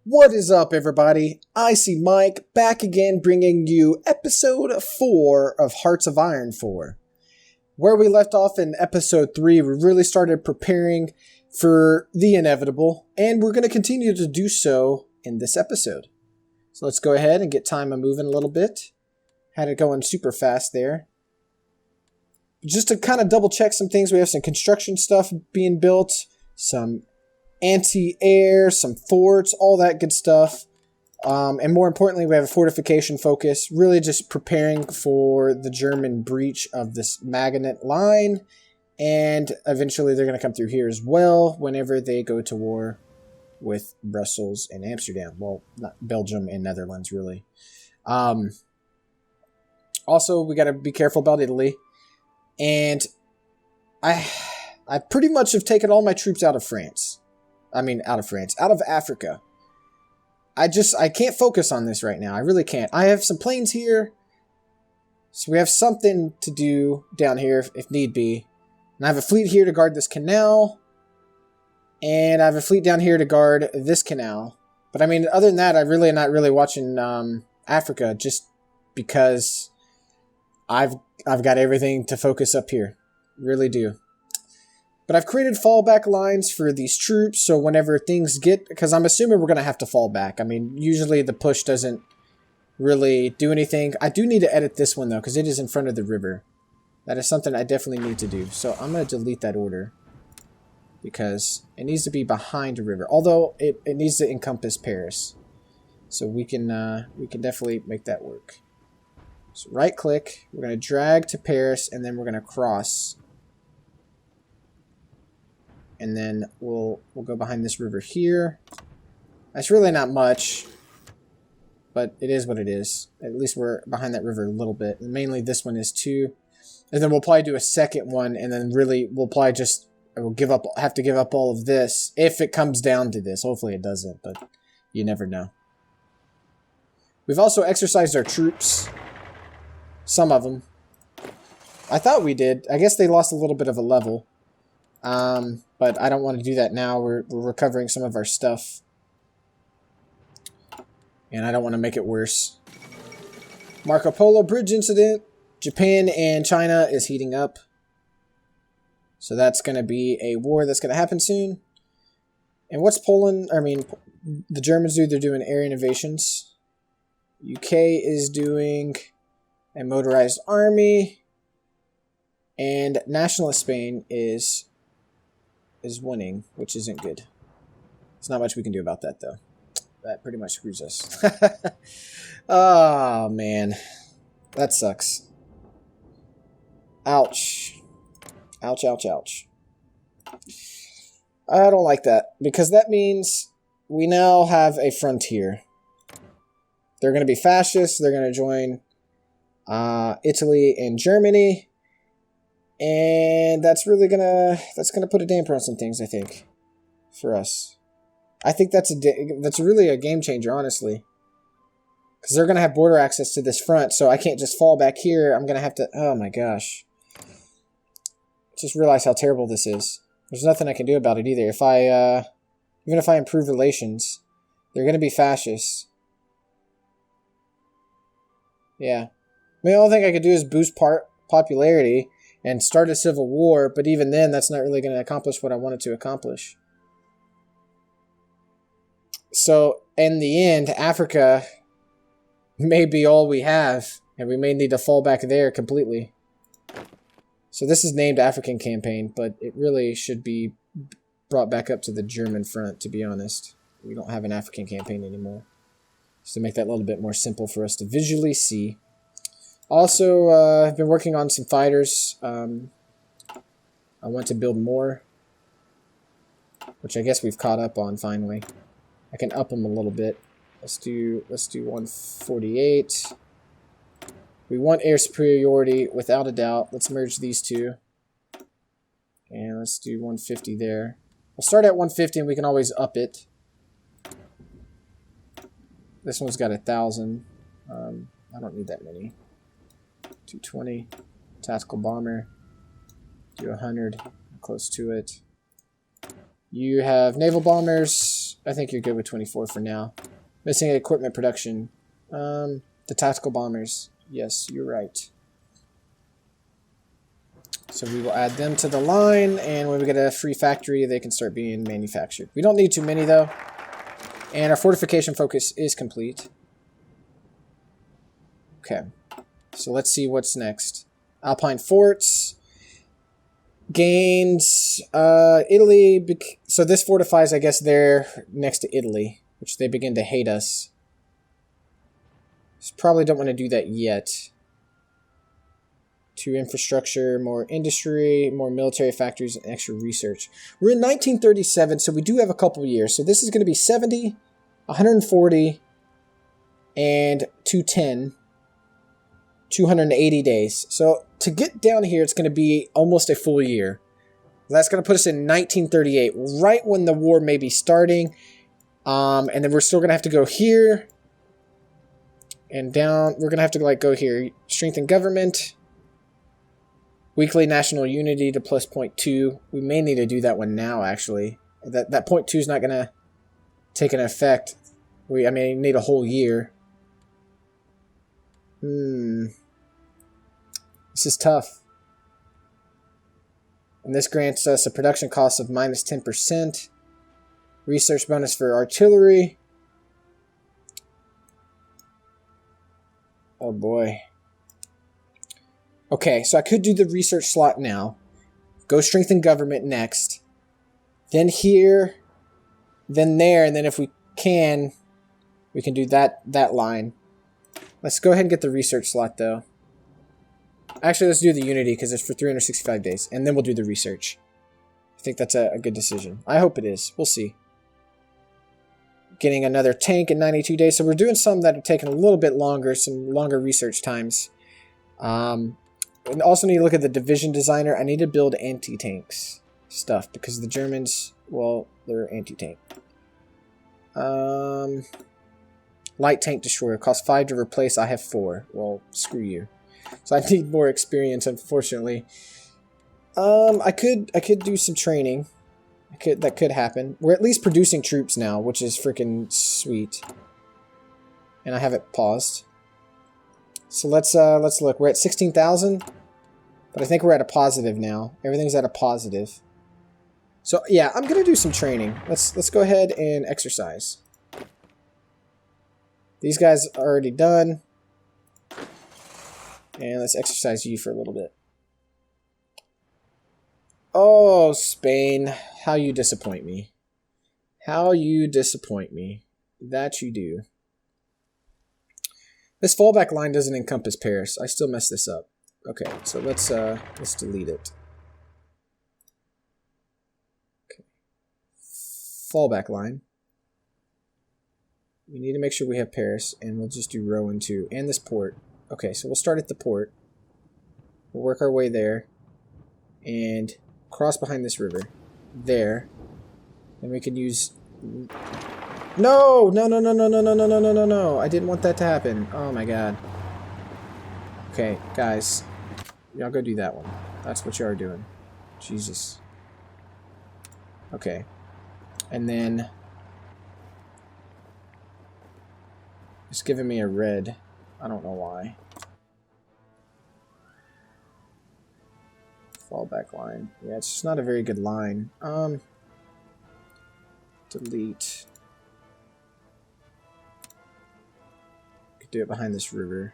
What is up, everybody? Icyymike back again, bringing you episode 4 of Hearts of Iron 4. Where we left off in episode 3, we really started preparing for the inevitable, and we're going to continue to do so in this episode. So let's go ahead and get time moving a little bit. Had it going super fast there. Just to kind of double check some things, we have some construction stuff being built, some anti-air, some forts, all that good stuff. And more importantly, we have a fortification focus, really just preparing for the German breach of this magnet line. And eventually they're going to come through here as well whenever they go to war with Brussels and Amsterdam. Well, not Belgium and Netherlands, really. Also, we got to be careful about Italy. And I pretty much have taken all my troops out of France. Out of Africa. I can't focus on this right now. I really can't. I have some planes here. So we have something to do down here if need be. And I have a fleet here to guard this canal. And I have a fleet down here to guard this canal. But I mean, other than that, I really am not really watching Africa just because I've got everything to focus up here. Really do. But I've created fallback lines for these troops, so whenever things get... Because I'm assuming we're going to have to fall back. I mean, usually the push doesn't really do anything. I do need to edit this one, though, because it is in front of the river. That is something I definitely need to do. So I'm going to delete that order. Because it needs to be behind a river. Although, it needs to encompass Paris. So we can definitely make that work. So right-click. We're going to drag to Paris, and then we're going to cross... And then we'll go behind this river here. That's really not much. But it is what it is. At least we're behind that river a little bit. And mainly this one is too. And then we'll probably do a second one. And then really we'll probably just have to give up all of this. If it comes down to this. Hopefully it doesn't. But you never know. We've also exercised our troops. Some of them. I thought we did. I guess they lost a little bit of a level. But I don't want to do that now. We're recovering some of our stuff. And I don't want to make it worse. Marco Polo Bridge incident. Japan and China is heating up. So that's going to be a war that's going to happen soon. And what's Poland? I mean, the Germans do. They're doing air innovations. UK is doing a motorized army. And nationalist Spain is winning, which isn't good. There's not much we can do about that, though. That pretty much screws us. Oh, man. That sucks. Ouch. Ouch, ouch, ouch. I don't like that, because that means we now have a frontier. They're going to be fascists. They're going to join Italy and Germany. And that's really gonna put a damper on some things, I think, for us. I think that's really a game changer, honestly, because they're gonna have border access to this front, so I can't just fall back here. I'm gonna have to. Oh my gosh! Just realize how terrible this is. There's nothing I can do about it either. Even if I improve relations, they're gonna be fascists. Yeah, I mean, the only thing I could do is boost popularity. And start a civil war, but even then, that's not really going to accomplish what I wanted to accomplish. So, in the end, Africa may be all we have, and we may need to fall back there completely. So this is named African Campaign, but it really should be brought back up to the German front, to be honest. We don't have an African Campaign anymore. Just to make that a little bit more simple for us to visually see. Also, I've been working on some fighters. I want to build more, which I guess we've caught up on finally. I can up them a little bit. Let's do 148. We want air superiority without a doubt. Let's merge these two. And let's do 150 there. We'll start at 150 and we can always up it. This one's got 1,000. I don't need that many. 220, tactical bomber, do 100, close to it. You have naval bombers, I think you're good with 24 for now. Missing equipment production. The tactical bombers. Yes, you're right. So we will add them to the line, and when we get a free factory, they can start being manufactured. We don't need too many, though. And our fortification focus is complete. Okay. So let's see what's next. Alpine forts. Gains Italy. So this fortifies, I guess, they're next to Italy, which they begin to hate us. So probably don't want to do that yet. To infrastructure, more industry, more military factories, and extra research. We're in 1937, so we do have a couple years. So this is going to be 70, 140, and 210. 280 days. So to get down here, it's going to be almost a full year. That's going to put us in 1938, right when the war may be starting. And then we're still going to have to go here and down. We're going to have to go here. Strengthen government. Weekly national unity to plus 0.2. We may need to do that one now, actually. That 0.2 is not going to take an effect. I need a whole year. This is tough. And this grants us a production cost of minus 10%. Research bonus for artillery. Oh boy. Okay, so I could do the research slot now. Go strengthen government next. Then here. Then there. And then if we can do that line. Let's go ahead and get the research slot, though. Actually, let's do the unity, because it's for 365 days. And then we'll do the research. I think that's a good decision. I hope it is. We'll see. Getting another tank in 92 days. So we're doing some that are taking a little bit longer. Some longer research times. We also need to look at the division designer. I need to build anti-tanks stuff, because the Germans, well, they're anti-tank. Light tank destroyer. Costs 5 to replace. I have 4. Well, screw you. So I need more experience, unfortunately. I could do some training. That could happen. We're at least producing troops now, which is freaking sweet. And I have it paused. So let's look. We're at 16,000, but I think we're at a positive now. Everything's at a positive. So yeah, I'm gonna do some training. Let's go ahead and exercise. These guys are already done. And let's exercise you for a little bit. Oh, Spain. How you disappoint me. How you disappoint me. That you do. This fallback line doesn't encompass Paris. I still mess this up. Okay, so let's delete it. Okay. Fallback line. We need to make sure we have Paris, and we'll just do Rowan too, and this port. Okay, so we'll start at the port. We'll work our way there, and cross behind this river. There. And we can use... No! No, no, no, no, no, no, no, no, no, no, no. I didn't want that to happen. Oh my god. Okay, guys. Y'all go do that one. That's what you are doing. Jesus. Okay. And then... It's giving me a red. I don't know why. Fallback line. Yeah, it's just not a very good line. Delete. Could do it behind this river.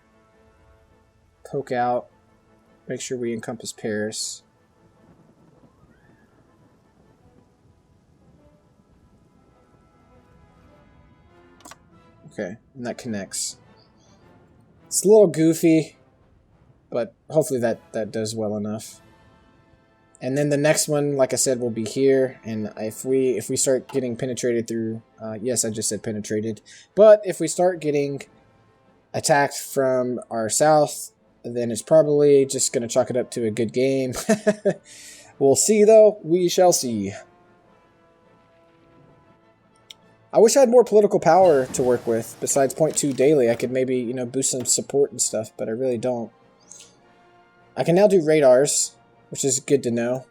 Poke out. Make sure we encompass Paris. Okay, and that connects. It's a little goofy, but hopefully that does well enough. And then the next one, like I said, will be here. And if we start getting penetrated through, yes, I just said penetrated. But if we start getting attacked from our south, then it's probably just going to chalk it up to a good game. We'll see, though. We shall see. I wish I had more political power to work with besides 0.2 daily. I could maybe, you know, boost some support and stuff, but I really don't. I can now do radars, which is good to know.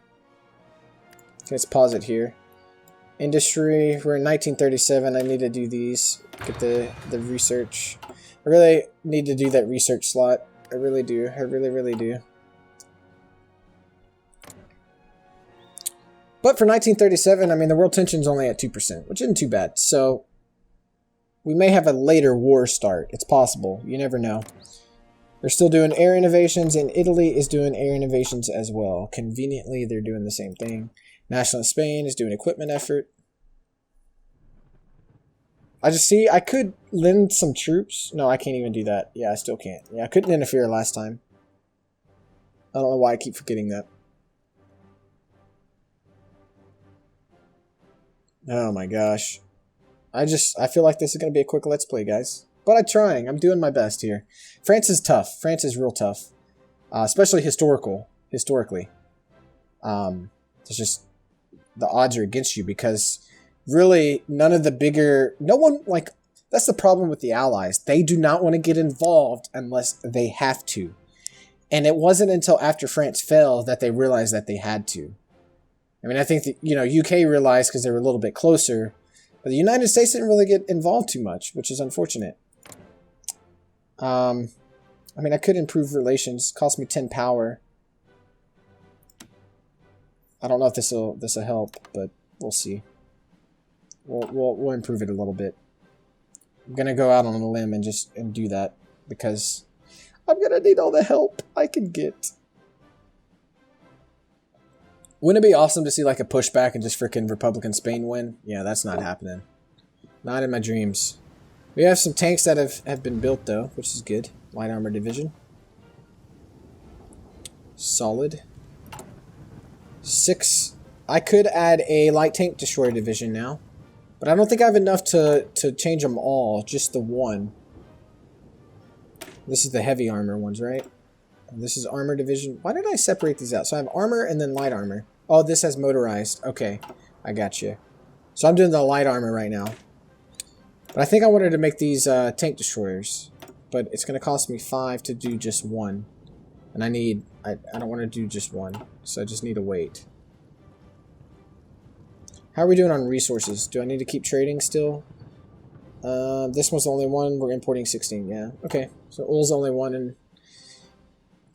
Let's pause it here. Industry, we're in 1937. I need to do these. Get the research. I really need to do that research slot. I really do. I really, really do. But for 1937, I mean, the world tension's only at 2%, which isn't too bad. So we may have a later war start. It's possible. You never know. They're still doing air innovations, and Italy is doing air innovations as well. Conveniently, they're doing the same thing. National Spain is doing equipment effort. I just see, I could lend some troops. No, I can't even do that. Yeah, I still can't. Yeah, I couldn't interfere last time. I don't know why I keep forgetting that. Oh my gosh. I feel like this is going to be a quick let's play, guys. But I'm trying. I'm doing my best here. France is tough. France is real tough. Especially historically. It's just, the odds are against you because really none of the bigger, no one, like, that's the problem with the Allies. They do not want to get involved unless they have to. And it wasn't until after France fell that they realized that they had to. I mean, I think that, you know, UK realized because they were a little bit closer, but the United States didn't really get involved too much, which is unfortunate. I mean, I could improve relations. Cost me 10 power. I don't know if this'll help, but we'll see. We'll improve it a little bit. I'm gonna go out on a limb and do that because I'm gonna need all the help I can get. Wouldn't it be awesome to see like a pushback and just freaking Republican Spain win? Yeah, that's not happening. Not in my dreams. We have some tanks that have been built though, which is good. Light armor division. Solid. 6. I could add a light tank destroyer division now. But I don't think I have enough to change them all. Just the one. This is the heavy armor ones, right? And this is armor division. Why did I separate these out? So I have armor and then light armor. Oh, this has motorized. Okay, I got you. So I'm doing the light armor right now. But I think I wanted to make these tank destroyers. But it's going to cost me 5 to do just one. And I don't want to do just one. So I just need to wait. How are we doing on resources? Do I need to keep trading still? This one's the only one. We're importing 16. Yeah, okay. So oil's the only one. And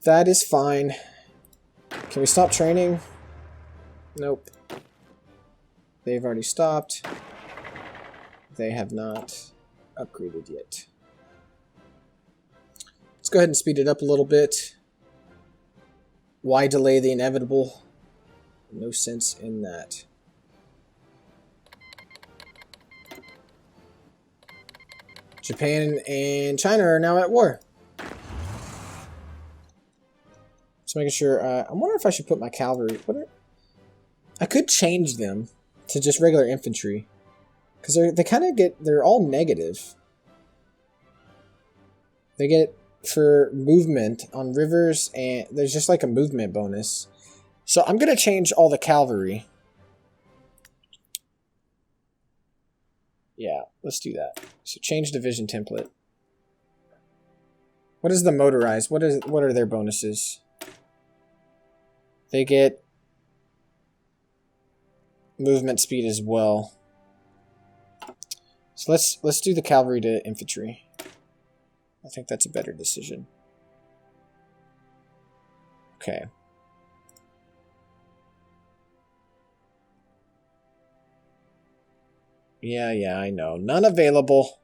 that is fine. Can we stop training? Nope. They've already stopped. They have not upgraded yet. Let's go ahead and speed it up a little bit. Why delay the inevitable? No sense in that. Japan and China are now at war. Just making sure. I wonder if I should put my cavalry. I could change them to just regular infantry. Because they kind of get, they're all negative. They get for movement on rivers, and there's just like a movement bonus. So I'm going to change all the cavalry. Yeah, let's do that. So change division template. What is the motorized? What are their bonuses? They get movement speed as well. So let's do the cavalry to infantry. I think that's a better decision. Okay. Yeah, I know. None available.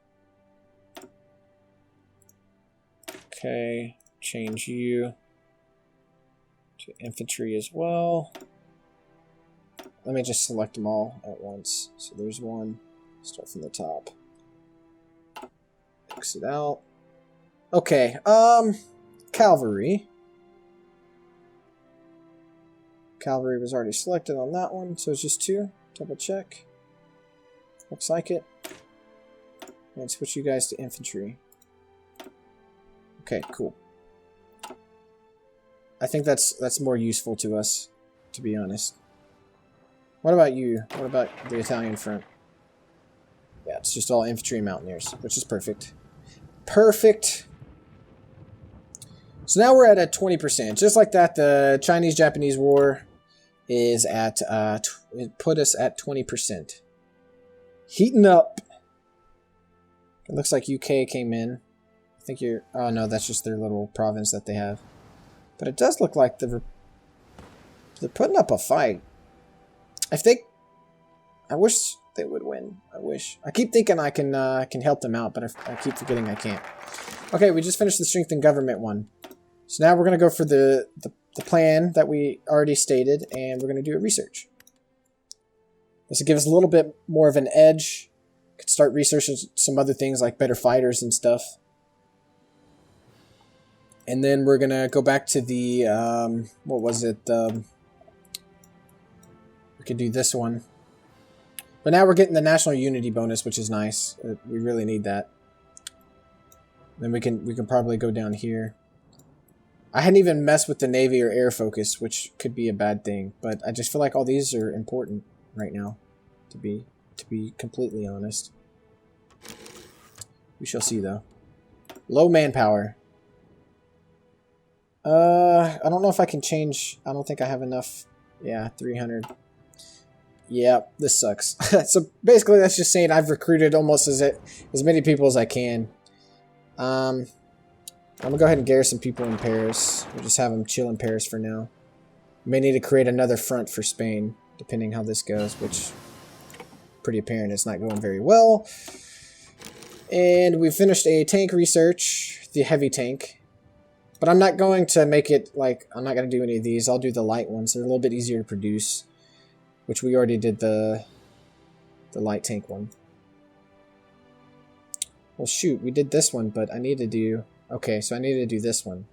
Okay, change you to infantry as well. Let me just select them all at once. So there's one. Start from the top. Exit out. Okay, cavalry. Cavalry was already selected on that one, so it's just 2. Double check. Looks like it. And switch you guys to infantry. Okay, cool. I think that's more useful to us, to be honest. What about you? What about the Italian front? Yeah, it's just all infantry and mountaineers, which is perfect. Perfect. So now we're at a 20%. Just like that, the Chinese-Japanese war is at, it put us at 20%. Heating up. It looks like UK came in. I think you're... Oh, no, that's just their little province that they have. But it does look like they're putting up a fight. If they... I wish they would win. I wish. I keep thinking I can help them out, but I keep forgetting I can't. Okay, we just finished the strength in government one. So now we're going to go for the plan that we already stated, and we're going to do a research. This will give us a little bit more of an edge. Could start researching some other things like better fighters and stuff. And then we're going to go back to the, what was it? We could do this one. But now we're getting the national unity bonus, which is nice. We really need that. Then we can probably go down here. I hadn't even messed with the Navy or air focus, which could be a bad thing. But I just feel like all these are important right now, to be completely honest. We shall see, though. Low manpower. I don't know if I can change. I don't think I have enough. Yeah, 300. Yeah, this sucks. So basically, that's just saying I've recruited almost as many people as I can. I'm gonna go ahead and garrison people in Paris. We'll just have them chill in Paris for now. May need to create another front for Spain, depending how this goes, which pretty apparent it's not going very well. And we finished a tank research, the heavy tank. But I'm not going to make it like, I'm not going to do any of these. I'll do the light ones. They're a little bit easier to produce, which we already did the light tank one. Well, shoot, we did this one, but I need to do... Okay, so I need to do this one.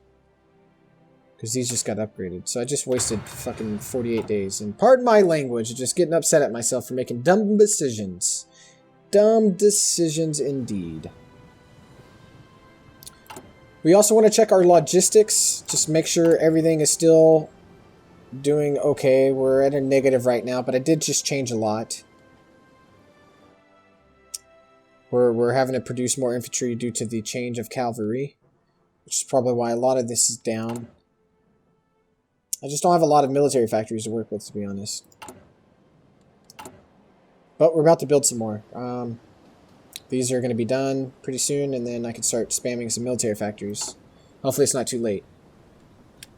Because these just got upgraded. So I just wasted fucking 48 days. And pardon my language, just getting upset at myself for making dumb decisions. Dumb decisions indeed. We also want to check our logistics. Just make sure everything is still doing okay. We're at a negative right now, but I did just change a lot. We're having to produce more infantry due to the change of cavalry, which is probably why a lot of this is down. I just don't have a lot of military factories to work with, to be honest. But we're about to build some more. These are going to be done pretty soon, and then I can start spamming some military factories. Hopefully it's not too late.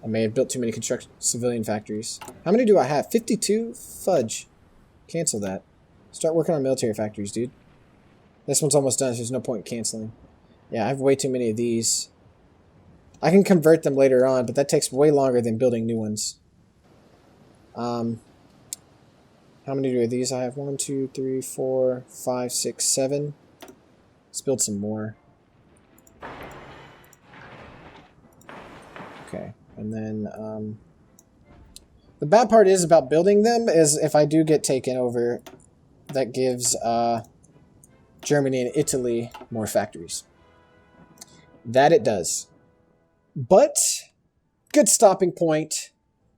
I may have built too many civilian factories. How many do I have? 52? Fudge. Cancel that. Start working on military factories, dude. This one's almost done, so there's no point in canceling. Yeah, I have way too many of these. I can convert them later on, but that takes way longer than building new ones. How many do these I have? 1, 2, 3, 4, 5, 6, 7. Let's build some more. Okay, and then the bad part is about building them is if I do get taken over, that gives Germany and Italy more factories. That it does. But good stopping point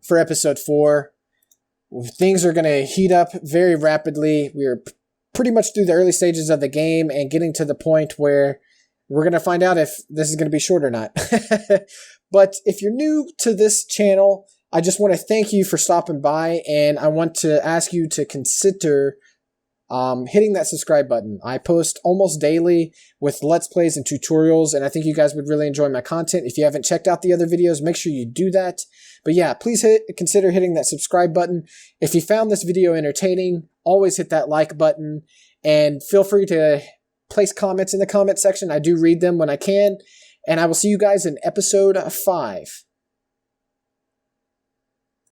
for episode 4. Things are going to heat up very rapidly. We're pretty much through the early stages of the game and getting to the point where we're going to find out if this is going to be short or not. But if you're new to this channel, I just want to thank you for stopping by, and I want to ask you to consider hitting that subscribe button. I post almost daily with Let's Plays and tutorials, and I think you guys would really enjoy my content. If you haven't checked out the other videos, make sure you do that. But yeah, please consider hitting that subscribe button. If you found this video entertaining, always hit that like button, and feel free to place comments in the comment section. I do read them when I can, and I will see you guys in episode 5.